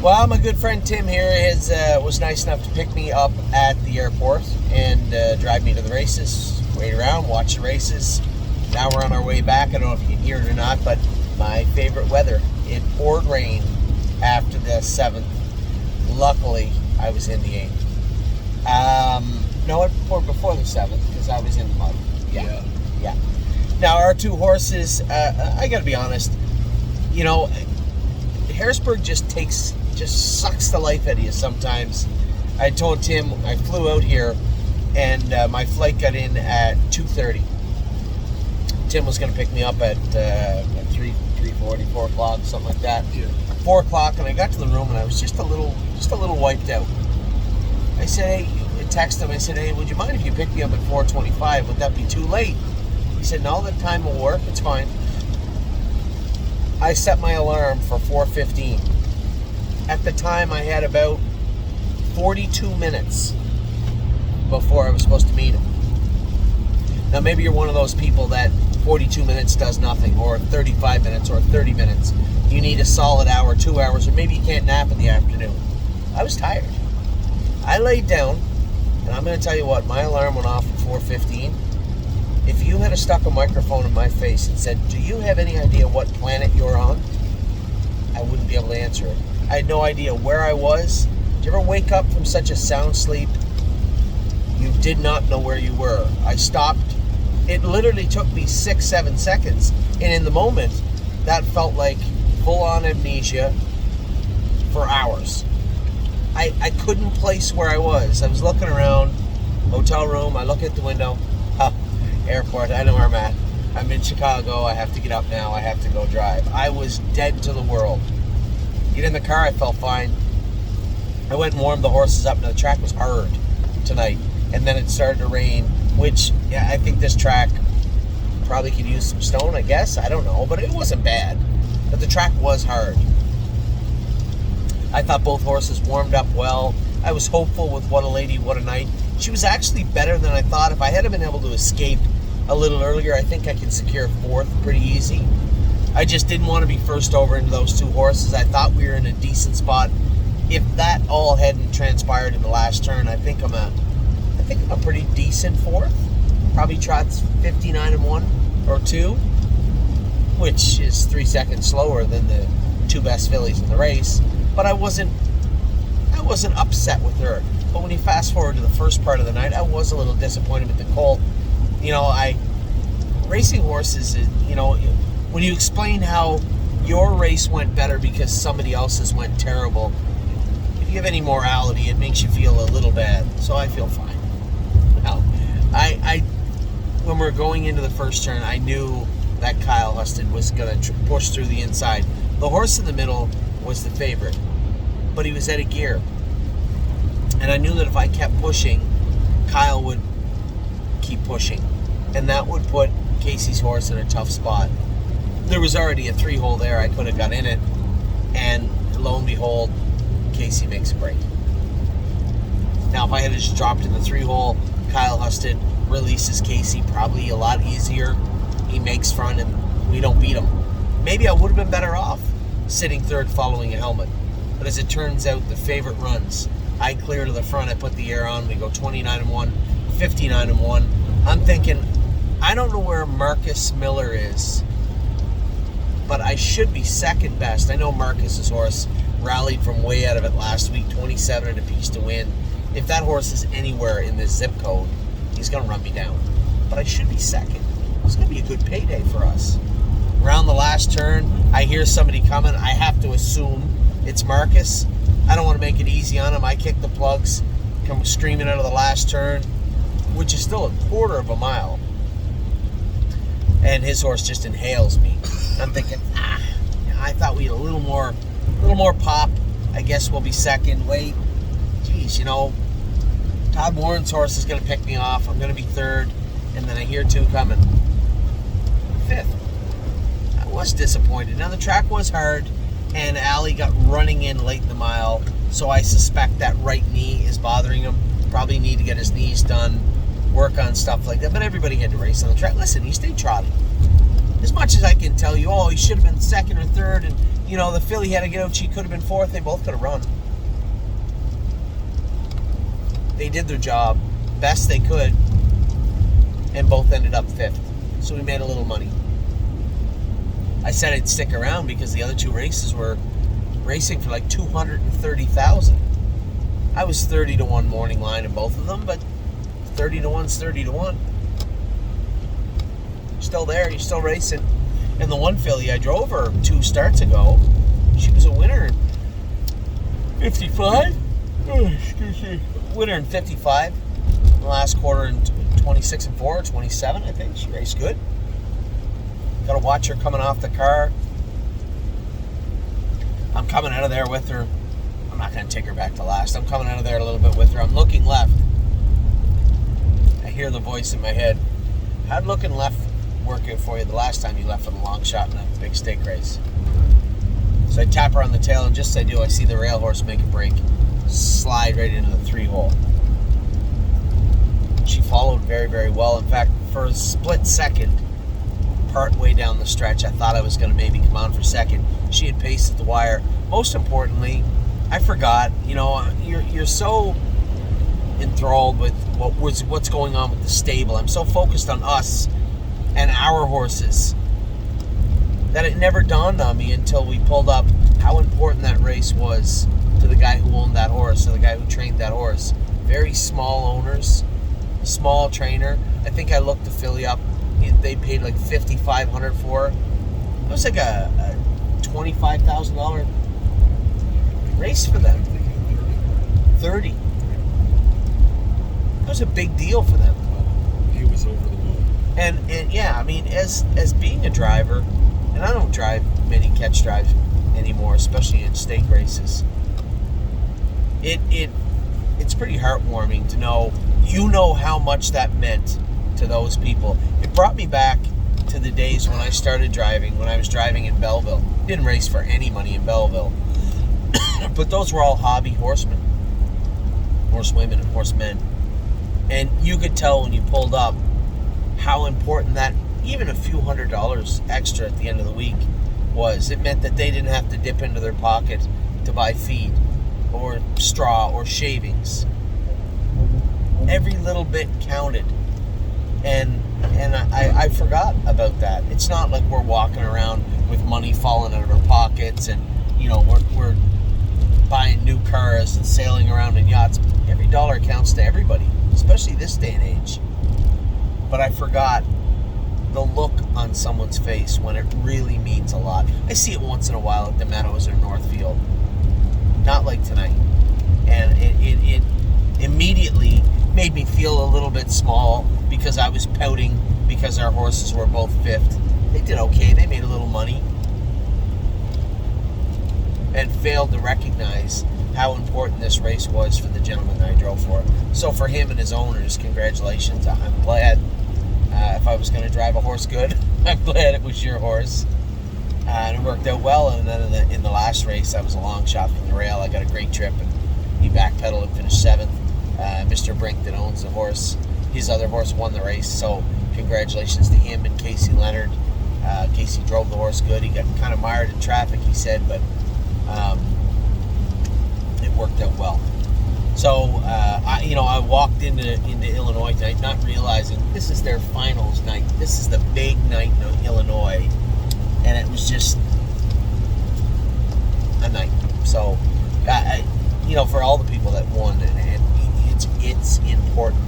Well, my good friend Tim here was nice enough to pick me up at the airport and drive me to the races, wait around, watch the races. Now we're on our way back. I don't know if you can hear it or not, but my favorite weather. It poured rain after the 7th. Luckily, I was in the 8th. No, it poured before the 7th because I was in the mud. Yeah. Now, our two horses, I got to be honest, Harrisburg just sucks the life out of you sometimes. I told Tim I flew out here and my flight got in at 2:30. Tim was going to pick me up at 3:40, 4 o'clock, something like that. Yeah. 4 o'clock, and I got to the room and I was just a little wiped out. I said, I texted him. I said, hey, would you mind if you picked me up at 4:25? Would that be too late? He said, no, the time will work. It's fine. I set my alarm for 4:15. At the time, I had about 42 minutes before I was supposed to meet him. Now, maybe you're one of those people that 42 minutes does nothing, or 35 minutes, or 30 minutes. You need a solid hour, 2 hours, or maybe you can't nap in the afternoon. I was tired. I laid down, and I'm going to tell you what, my alarm went off at 4:15. If you had stuck a microphone in my face and said, do you have any idea what planet you're on? I wouldn't be able to answer it. I had no idea where I was. Did you ever wake up from such a sound sleep? You did not know where you were. I stopped. It literally took me 6-7 seconds. And in the moment, that felt like full-on amnesia for hours. I couldn't place where I was. I was looking around, hotel room, I look at the window, airport, I know where I'm at. I'm in Chicago, I have to get up now, I have to go drive. I was dead to the world. Get in the car, I felt fine. I went and warmed the horses up. Now the track was hard tonight, and then it started to rain, which, yeah, I think this track probably could use some stone, I guess. I don't know, but it wasn't bad. But the track was hard. I thought both horses warmed up well. I was hopeful with What a Lady, What a Night. She was actually better than I thought. If I had been able to escape a little earlier, I think I can secure fourth pretty easy. I just didn't want to be first over into those two horses. I thought we were in a decent spot. If that all hadn't transpired in the last turn, I think I'm a pretty decent fourth. Probably trots 59-1 or 2, which is 3 seconds slower than the two best fillies in the race. But I wasn't upset with her. But when you fast forward to the first part of the night, I was a little disappointed with the colt. Racing horses, when you explain how your race went better because somebody else's went terrible, if you have any morality, it makes you feel a little bad. So I feel fine. Now, when we're going into the first turn, I knew that Kyle Huston was going to push through the inside. The horse in the middle was the favorite, but he was out of gear. And I knew that if I kept pushing, Kyle would keep pushing. And that would put Casey's horse in a tough spot. There was already a 3-hole there. I could have got in it. And lo and behold, Casey makes a break. Now, if I had just dropped in the 3-hole, Kyle Huston releases Casey probably a lot easier. He makes front and we don't beat him. Maybe I would have been better off sitting third following a helmet. But as it turns out, the favorite runs. I clear to the front, I put the air on, we go 29-1, 59-1. I'm thinking, I don't know where Marcus Miller is, but I should be second best. I know Marcus's horse rallied from way out of it last week, 27 and a piece to win. If that horse is anywhere in this zip code, he's going to run me down. But I should be second. It's going to be a good payday for us. Around the last turn, I hear somebody coming. I have to assume it's Marcus. I don't want to make it easy on him. I kick the plugs, come screaming out of the last turn, which is still a quarter of a mile. And his horse just inhales me. I'm thinking, I thought we had a little more pop. I guess we'll be second. Wait, geez, Todd Warren's horse is going to pick me off. I'm going to be third, and then I hear two coming. Fifth. I was disappointed. Now the track was hard, and Allie got running in late in the mile, so I suspect that right knee is bothering him. Probably need to get his knees done, work on stuff like that. But everybody had to race on the track. Listen, he stayed trotting. as much as I can tell you, oh, he should have been second or third, and the filly had to get out, she could have been fourth. They both could have run. They did their job best they could, and both ended up fifth. So we made a little money. I said I'd stick around because the other two races were racing for like $230,000. I was 30-1 morning line in both of them, but 30-1's 30-1. Still there, you're still racing. And the one filly I drove her 2 starts ago, she was a winner in 55. Oh, excuse me. Winner in 55. The last quarter in 26-4 or 27, I think. She raced good. Got to watch her coming off the car. I'm coming out of there with her. I'm not going to take her back to last. I'm coming out of there a little bit with her. I'm looking left. I hear the voice in my head. How'd looking left work out for you the last time you left for the long shot in a big stake race? So I tap her on the tail, and just as I do, I see the rail horse make a break, slide right into the 3-hole. She followed very, very well. In fact, for a split second, part way down the stretch, I thought I was going to maybe come on for second. She had paced at the wire. Most importantly, I forgot, you're so enthralled with what's going on with the stable. I'm so focused on us and our horses that it never dawned on me until we pulled up how important that race was to the guy who owned that horse, to the guy who trained that horse. Very small owners, small trainer. I think I looked the filly up. They paid like $5,500 for her. It was like a $25,000 race for them. 30. It was a big deal for them. He was over the moon. And yeah, I mean, as being a driver, and I don't drive many catch drives anymore, especially in stake races. It's pretty heartwarming to know how much that meant to those people. It brought me back to the days when I started driving, when I was driving in Belleville. Didn't race for any money in Belleville. But those were all hobby horsemen. Horsewomen and horsemen. And you could tell when you pulled up how important that, even a few $100s extra at the end of the week was. It meant that they didn't have to dip into their pocket to buy feed or straw or shavings. Every little bit counted. And I forgot about that. It's not like we're walking around with money falling out of our pockets and, we're buying new cars and sailing around in yachts. Every dollar counts to everybody, especially this day and age. But I forgot the look on someone's face when it really means a lot. I see it once in a while at the Meadows or Northfield. Not like tonight. And it immediately made me feel a little bit small because I was pouting because our horses were both fifth. They did okay. They made a little money. And failed to recognize how important this race was for the gentleman that I drove for. So for him and his owners, congratulations. I'm glad. If I was going to drive a horse good, I'm glad it was your horse. And it worked out well. And then in the last race, I was a long shot from the rail. I got a great trip, and he backpedaled and finished 7th. Mr. Brink that owns the horse, his other horse won the race. So congratulations to him and Casey Leonard. Casey drove the horse good. He got kind of mired in traffic, he said, but it worked out well. So I walked into Illinois tonight, not realizing this is their finals night. This is the big night in Illinois, and it was just a night. So, for all the people that won, and it's important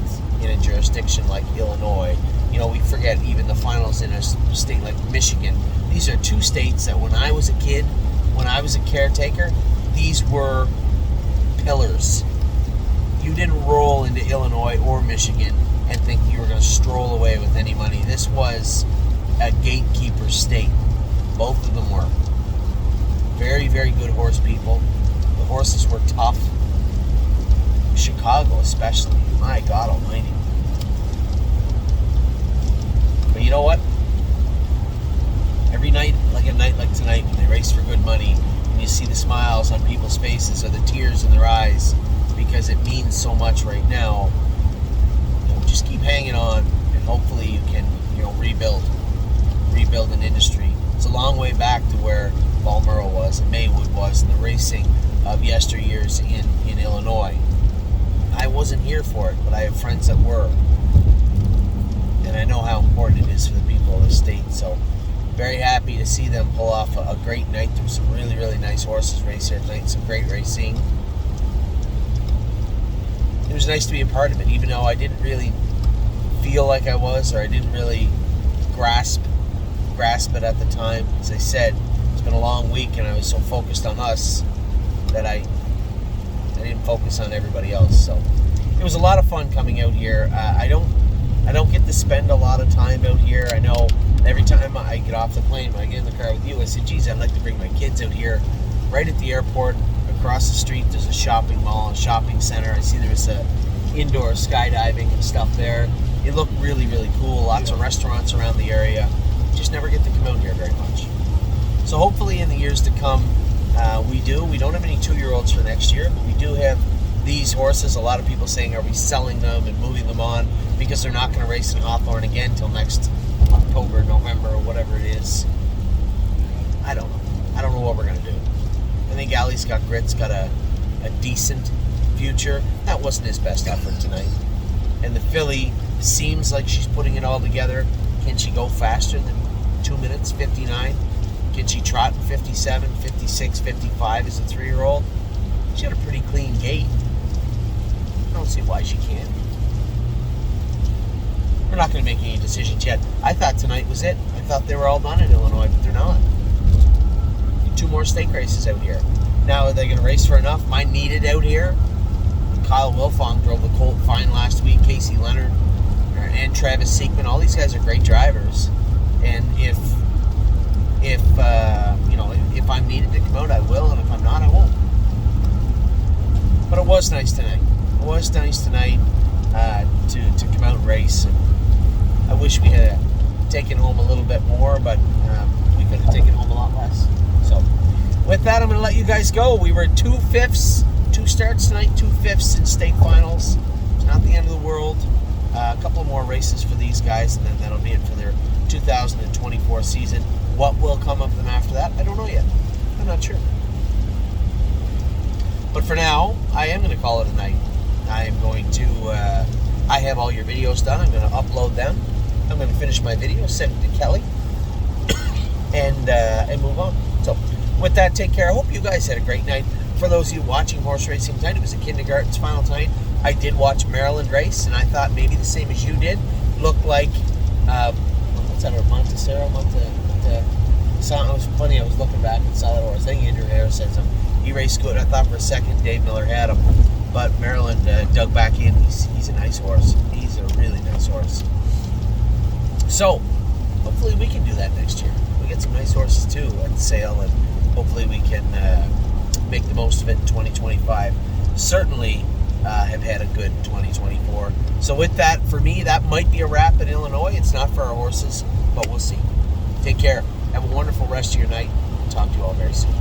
in a jurisdiction like Illinois. We forget even the finals in a state like Michigan. These are 2 states that when I was a kid, when I was a caretaker, these were pillars. You didn't roll into Illinois or Michigan and think you were going to stroll away with any money. This was a gatekeeper state. Both of them were. Very, very good horse people. The horses were tough. Chicago especially. My God almighty. But you know what? Every night, like a night like tonight, when they race for good money, and you see the smiles on people's faces or the tears in their eyes, because it means so much right now, just keep hanging on, and hopefully you can, rebuild rebuilding industry. It's a long way back to where Balmoral was and Maywood was and the racing of yesteryears in Illinois. I wasn't here for it, but I have friends that were. And I know how important it is for the people of the state. So very happy to see them pull off a great night. There were some really, really nice horses race here tonight. Some great racing. It was nice to be a part of it, even though I didn't really feel like I was, or I didn't really grasp it at the time. As I said, it's been a long week, and I was so focused on us that I didn't focus on everybody else. So it was a lot of fun coming out here. I don't get to spend a lot of time out here. I know every time I get off the plane, when I get in the car with you, I say, geez, I'd like to bring my kids out here. Right at the airport, across the street, there's a shopping mall, a shopping center. I see there's a indoor skydiving and stuff there. It looked really, really cool. Lots of restaurants around the area. Just never get to come out here very much. So hopefully in the years to come, we do. We don't have any 2-year-olds for next year, but we do have these horses. A lot of people saying, are we selling them and moving them on because they're not going to race in Hawthorne again until next October, November, or whatever it is. I don't know. I don't know what we're going to do. I think Allie's got grit's got a decent future. That wasn't his best effort tonight. And the filly seems like she's putting it all together. Can she go faster than 2 minutes 59? Can she trot in 57, 56, 55 as a 3-year-old? She had a pretty clean gait. I don't see why she can't. We're not going to make any decisions yet. I thought tonight was it. I thought they were all done in Illinois, but they're not. 2 more stake races out here. Now, are they going to race for enough? Mine needed out here. Kyle Wilfong drove the Colt fine last week. Casey Leonard and Travis Seekman. All these guys are great drivers. And if I'm needed to come out, I will. And if I'm not, I won't. But it was nice tonight. It was nice tonight to come out and race. And I wish we had taken home a little bit more, but we could have taken home a lot less. So with that, I'm going to let you guys go. We were 2/5, 2 starts tonight, 2/5 in state finals. It's not the end of the world. A couple more races for these guys, and then that'll be it for their 2024 season. What will come of them after that, I don't know yet. I'm not sure. But for now, I am going to call it a night. I am going to, I have all your videos done. I'm going to upload them. I'm going to finish my video, send it to Kelly, and move on. So with that, take care. I hope you guys had a great night. For those of you watching horse racing tonight, it was a kindergarten's final tonight. I did watch Maryland race, and I thought maybe the same as you did. Looked like, what's that, Montecero? It was funny, I was looking back and saw that horse. I think Andrew Harris said something. He raced good. I thought for a second Dave Miller had him, but Maryland dug back in. He's a nice horse. He's a really nice horse. So, hopefully we can do that next year. We get some nice horses too at the sale, and hopefully we can make the most of it in 2025. Certainly have had a good 2024. So with that, for me, that might be a wrap in Illinois. It's not for our horses, but we'll see. Take care. Have a wonderful rest of your night. Talk to you all very soon.